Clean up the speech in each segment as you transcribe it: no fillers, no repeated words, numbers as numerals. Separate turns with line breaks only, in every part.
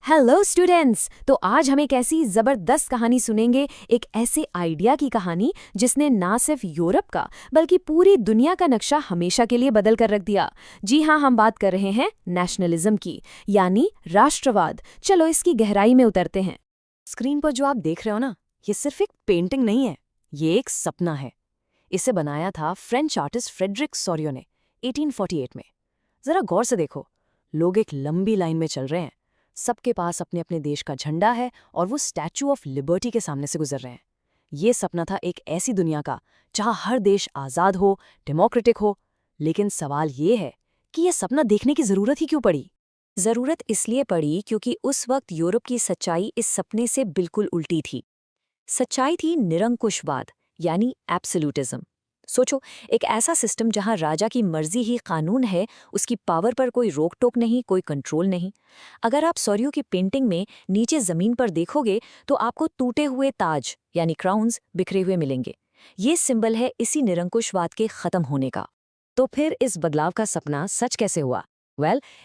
Hello students. तो आज हम एक ऐसी जबरदस्त कहानी सुनेंगे, एक ऐसे आइडिया की कहानी जिसने ना सिर्फ यूरोप का बल्कि पूरी दुनिया का नक्शा हमेशा के लिए बदल कर रख दिया। जी हाँ, हम बात कर रहे हैं नेशनलिज्म की, यानी राष्ट्रवाद। चलो इसकी गहराई में उतरते हैं।
स्क्रीन पर जो आप देख रहे हो ना, ये सिर्फ एक पेंटिंग नहीं है, ये एक सपना है। इसे बनाया था फ्रेंच आर्टिस्ट फ्रेडरिक सोरियो ने 1848 में। जरा गौर से देखो, लोग एक लंबी लाइन में चल रहे हैं, सबके पास अपने अपने देश का झंडा है और वो स्टैचू ऑफ लिबर्टी के सामने से गुजर रहे हैं। ये सपना था एक ऐसी दुनिया का जहां हर देश आज़ाद हो, डेमोक्रेटिक हो। लेकिन सवाल ये है कि ये सपना देखने की जरूरत ही क्यों पड़ी।
जरूरत इसलिए पड़ी क्योंकि उस वक्त यूरोप की सच्चाई इस सपने से बिल्कुल उल्टी थी। सच्चाई थी निरंकुशवाद, यानी एब्सोल्यूटिज्म। सोचो, एक ऐसा सिस्टम जहां राजा की मर्जी ही कानून है, उसकी पावर पर कोई रोक टोक नहीं, कोई कंट्रोल नहीं। अगर आप सोरियो की पेंटिंग में नीचे जमीन पर देखोगे तो आपको टूटे हुए ताज यानी क्राउन्स बिखरे हुए मिलेंगे। ये सिंबल है इसी निरंकुशवाद के खत्म होने का।
तो फिर इस बदलाव का सपना सच कैसे हुआ?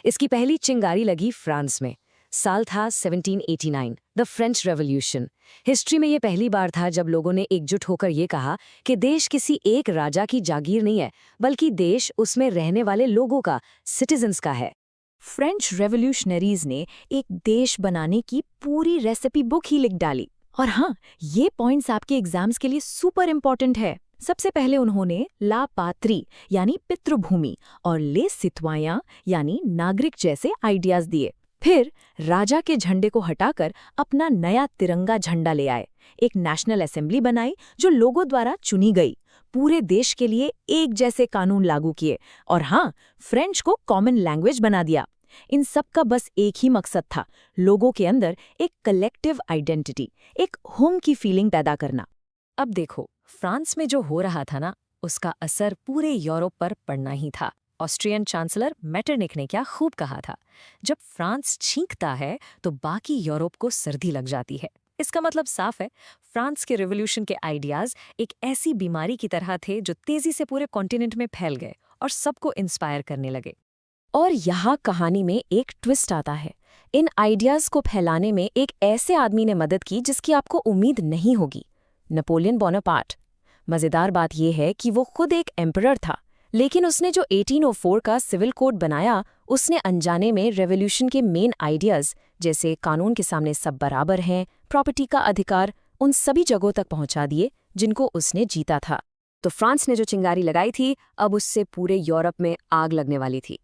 इसकी पहली चिंगारी लगी फ्रांस में। साल था 1789, द फ्रेंच रेवोल्यूशन। हिस्ट्री में ये पहली बार था जब लोगों ने एकजुट होकर ये कहा कि देश किसी एक राजा की जागीर नहीं है, बल्कि देश उसमें रहने वाले लोगों का, सिटीजन्स का है।
फ्रेंच रेवोल्यूशनरीज ने एक देश बनाने की पूरी रेसिपी बुक ही लिख डाली। और हाँ, ये पॉइंट्स आपके एग्जाम्स के लिए सुपर इंपॉर्टेंट है। सबसे पहले उन्होंने ला पात्री यानी पितृभूमि और ले सितवाया यानी नागरिक जैसे आइडियाज दिए। फिर राजा के झंडे को हटाकर अपना नया तिरंगा झंडा ले आए। एक नेशनल असेंबली बनाई जो लोगों द्वारा चुनी गई। पूरे देश के लिए एक जैसे कानून लागू किए और हाँ, फ्रेंच को कॉमन लैंग्वेज बना दिया। इन सब का बस एक ही मकसद था, लोगों के अंदर एक कलेक्टिव आइडेंटिटी, एक होम की फीलिंग पैदा करना।
अब देखो, फ्रांस में जो हो रहा था ना, उसका असर पूरे यूरोप पर पड़ना ही था। ऑस्ट्रियन चांसलर मेटरनिक ने क्या खूब कहा था, जब फ्रांस छींकता है तो बाकी यूरोप को सर्दी लग जाती है। इसका मतलब साफ है, फ्रांस के रिवॉल्यूशन के आइडियाज एक ऐसी बीमारी की तरह थे जो तेजी से पूरे कॉन्टिनेंट में फैल गए और सबको इंस्पायर करने लगे।
और यहाँ कहानी में एक ट्विस्ट आता है। इन आइडियाज को फैलाने में एक ऐसे आदमी ने मदद की जिसकी आपको उम्मीद नहीं होगी, नेपोलियन बोनापार्ट। मजेदार बात यह है कि वो खुद एक एम्परर था, लेकिन उसने जो 1804 का सिविल कोड बनाया, उसने अनजाने में रेवोल्यूशन के मेन आइडियाज, जैसे कानून के सामने सब बराबर हैं, प्रॉपर्टी का अधिकार, उन सभी जगहों तक पहुंचा दिए जिनको उसने जीता था।
तो फ्रांस ने जो चिंगारी लगाई थी, अब उससे पूरे यूरोप में आग लगने वाली थी।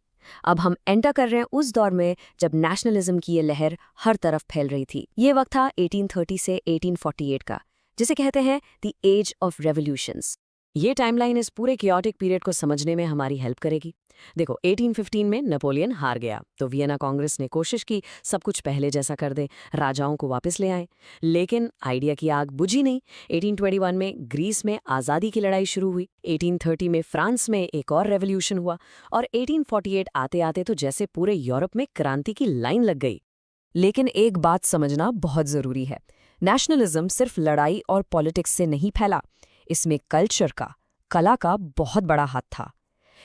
अब हम एंटर कर रहे हैं उस दौर में जब नेशनलिज्म की ये लहर हर तरफ फैल रही थी। ये वक्त था 1830 से 1848 का, जिसे कहते हैं द एज ऑफ रेवोल्यूशंस। ये टाइमलाइन इस पूरे कियोटिक पीरियड को समझने में हमारी हेल्प करेगी। देखो, 1815 में नेपोलियन हार गया तो वियना कांग्रेस ने कोशिश की सब कुछ पहले जैसा कर दे, राजाओं को वापस ले आए। लेकिन आइडिया की आग बुझी नहीं। 1821 में ग्रीस में आज़ादी की लड़ाई शुरू हुई। 1830 में फ्रांस में एक और रेवोल्यूशन हुआ और 1848 आते आते तो जैसे पूरे यूरोप में क्रांति की लाइन लग गई। लेकिन एक बात समझना बहुत जरूरी है, नेशनलिज्म सिर्फ लड़ाई और पॉलिटिक्स से नहीं फैला, इसमें कल्चर का, कला का बहुत बड़ा हाथ था।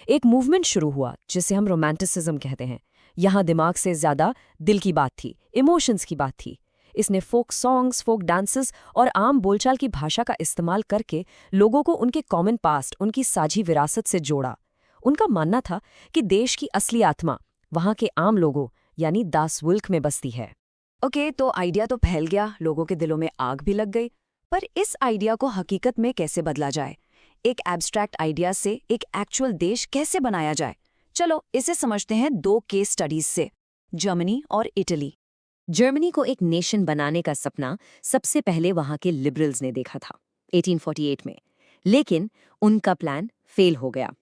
एक मूवमेंट शुरू हुआ जिसे हम रोमांटिसिज्म कहते हैं। यहाँ दिमाग से ज्यादा दिल की बात थी, इमोशंस की बात थी। इसने फोक सॉन्ग्स, फोक डांसेस और आम बोलचाल की भाषा का इस्तेमाल करके लोगों को उनके कॉमन पास्ट, उनकी साझी विरासत से जोड़ा। उनका मानना था कि देश की असली आत्मा वहाँ के आम लोगों यानी दास वुल्क में बसती है।
ओके, तो आइडिया तो फैल गया, लोगों के दिलों में आग भी लग गई, पर इस आइडिया को हकीकत में कैसे बदला जाए? एक एब्स्ट्रैक्ट आइडिया से एक एक्चुअल देश कैसे बनाया जाए? चलो इसे समझते हैं दो केस स्टडीज से, जर्मनी और इटली।
जर्मनी को एक नेशन बनाने का सपना सबसे पहले वहां के लिबरल्स ने देखा था 1848 में, लेकिन उनका प्लान फेल हो गया।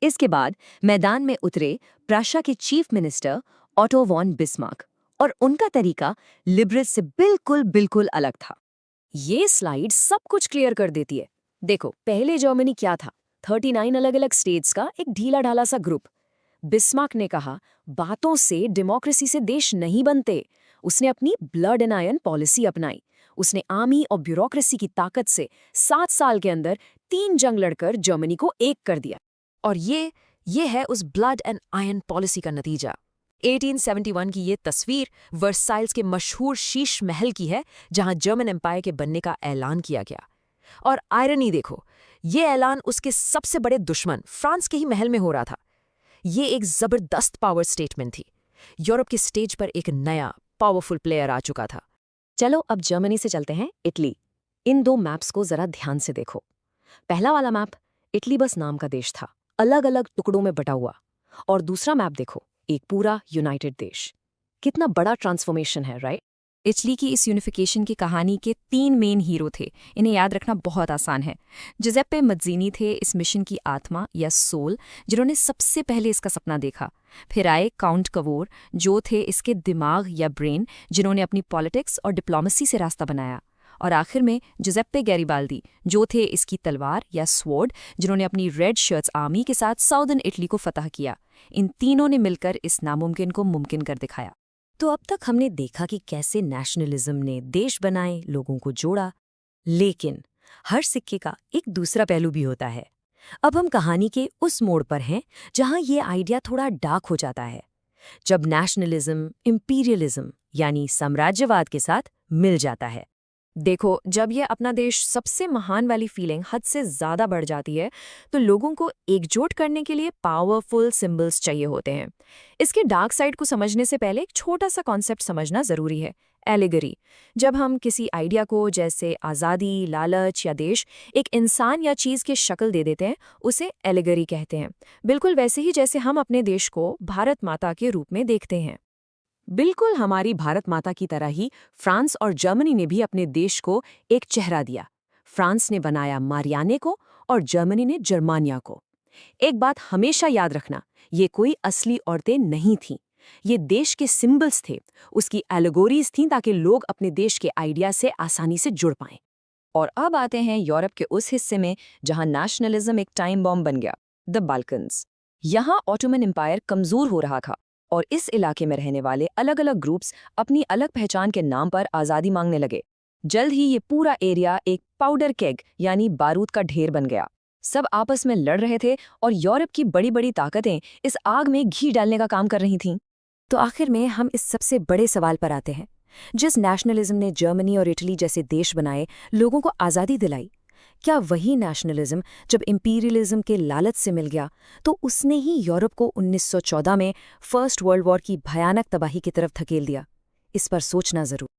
इसके बाद मैदान में उतरे प्रशा के chief minister Otto von Bismarck, और उनका तरीका लिबरल्स से बिल्कुल बिल्कुल अलग था। ये स्लाइड सब कुछ क्लियर कर देती है। देखो, पहले जर्मनी क्या था, 39 अलग अलग स्टेट्स का एक ढीला ढाला सा ग्रुप। बिस्मार्क ने कहा, बातों से डेमोक्रेसी से देश नहीं बनते। उसने अपनी ब्लड एंड आयरन पॉलिसी अपनाई। उसने आर्मी और ब्यूरोक्रेसी की ताकत से 7 साल के अंदर 3 जंग लड़कर जर्मनी को एक कर दिया। और ये है उस ब्लड एंड आयरन पॉलिसी का नतीजा।
1871 की ये तस्वीर वर्साइल्स के मशहूर शीश महल की है, जहां जर्मन एम्पायर के बनने का ऐलान किया गया। और आयरनी देखो, ये ऐलान उसके सबसे बड़े दुश्मन फ्रांस के ही महल में हो रहा था। ये एक जबरदस्त पावर स्टेटमेंट थी। यूरोप के स्टेज पर एक नया पावरफुल प्लेयर आ चुका था।
चलो अब जर्मनी से चलते हैं इटली। इन दो मैप्स को जरा ध्यान से देखो। पहला वाला मैप इटली बस नाम का देश था, अलग अलग टुकड़ों में बटा हुआ। और दूसरा मैप देखो, एक पूरा यूनाइटेड देश। कितना बड़ा ट्रांसफॉर्मेशन है, राइट?
इटली की इस यूनिफिकेशन की कहानी के 3 मेन हीरो थे। इन्हें याद रखना बहुत आसान है। जुज़ेप्पे मज़्ज़ीनी थे इस मिशन की आत्मा या सोल, जिन्होंने सबसे पहले इसका सपना देखा। फिर आए काउंट कवोर, जो थे इसके दिमाग या ब्रेन, जिन्होंने अपनी पॉलिटिक्स और डिप्लोमेसी से रास्ता बनाया। और आखिर में जुज़ेप्पे गैरिबाल्दी, जो थे इसकी तलवार या स्वॉर्ड, जिन्होंने अपनी रेड शर्ट्स आर्मी के साथ साउदर्न इटली को फतह किया। इन तीनों ने मिलकर इस नामुमकिन को मुमकिन कर दिखाया।
तो अब तक हमने देखा कि कैसे नेशनलिज्म ने देश बनाए, लोगों को जोड़ा। लेकिन हर सिक्के का एक दूसरा पहलू भी होता है। अब हम कहानी के उस मोड़ पर हैं जहां ये आइडिया थोड़ा डार्क हो जाता है, जब नेशनलिज्म इंपीरियलिज्म यानी साम्राज्यवाद के साथ मिल जाता है।
देखो, जब ये अपना देश सबसे महान वाली फीलिंग हद से ज़्यादा बढ़ जाती है, तो लोगों को एकजुट करने के लिए पावरफुल सिंबल्स चाहिए होते हैं। इसके डार्क साइड को समझने से पहले एक छोटा सा कॉन्सेप्ट समझना ज़रूरी है, एलिगरी। जब हम किसी आइडिया को, जैसे आज़ादी, लालच या देश, एक इंसान या चीज़ की शक्ल दे देते हैं, उसे एलिगरी कहते हैं। बिल्कुल वैसे ही जैसे हम अपने देश को भारत माता के रूप में देखते हैं।
बिल्कुल हमारी भारत माता की तरह ही फ्रांस और जर्मनी ने भी अपने देश को एक चेहरा दिया। फ्रांस ने बनाया मारियाने को और जर्मनी ने जर्मानिया को। एक बात हमेशा याद रखना, ये कोई असली औरतें नहीं थीं। ये देश के सिंबल्स थे, उसकी एलेगोरीज थीं, ताकि लोग अपने देश के आइडिया से आसानी से जुड़ पाएं।
और अब आते हैं यूरोप के उस हिस्से में जहां नेशनलिज्म एक टाइम बॉम्ब बन गया, द बाल्कन्स। यहाँ ऑटोमन एम्पायर कमजोर हो रहा था और इस इलाके में रहने वाले अलग अलग ग्रुप्स अपनी अलग पहचान के नाम पर आज़ादी मांगने लगे। जल्द ही ये पूरा एरिया एक पाउडर केग यानी बारूद का ढेर बन गया। सब आपस में लड़ रहे थे और यूरोप की बड़ी बड़ी ताकतें इस आग में घी डालने का काम कर रही थीं।
तो आखिर में हम इस सबसे बड़े सवाल पर आते हैं। जिस नेशनलिज्म ने जर्मनी और इटली जैसे देश बनाए, लोगों को आज़ादी दिलाई, क्या वही नेशनलिज्म जब इंपीरियलिज्म के लालच से मिल गया, तो उसने ही यूरोप को 1914 में फर्स्ट वर्ल्ड वॉर की भयानक तबाही की तरफ धकेल दिया? इस पर सोचना जरूर।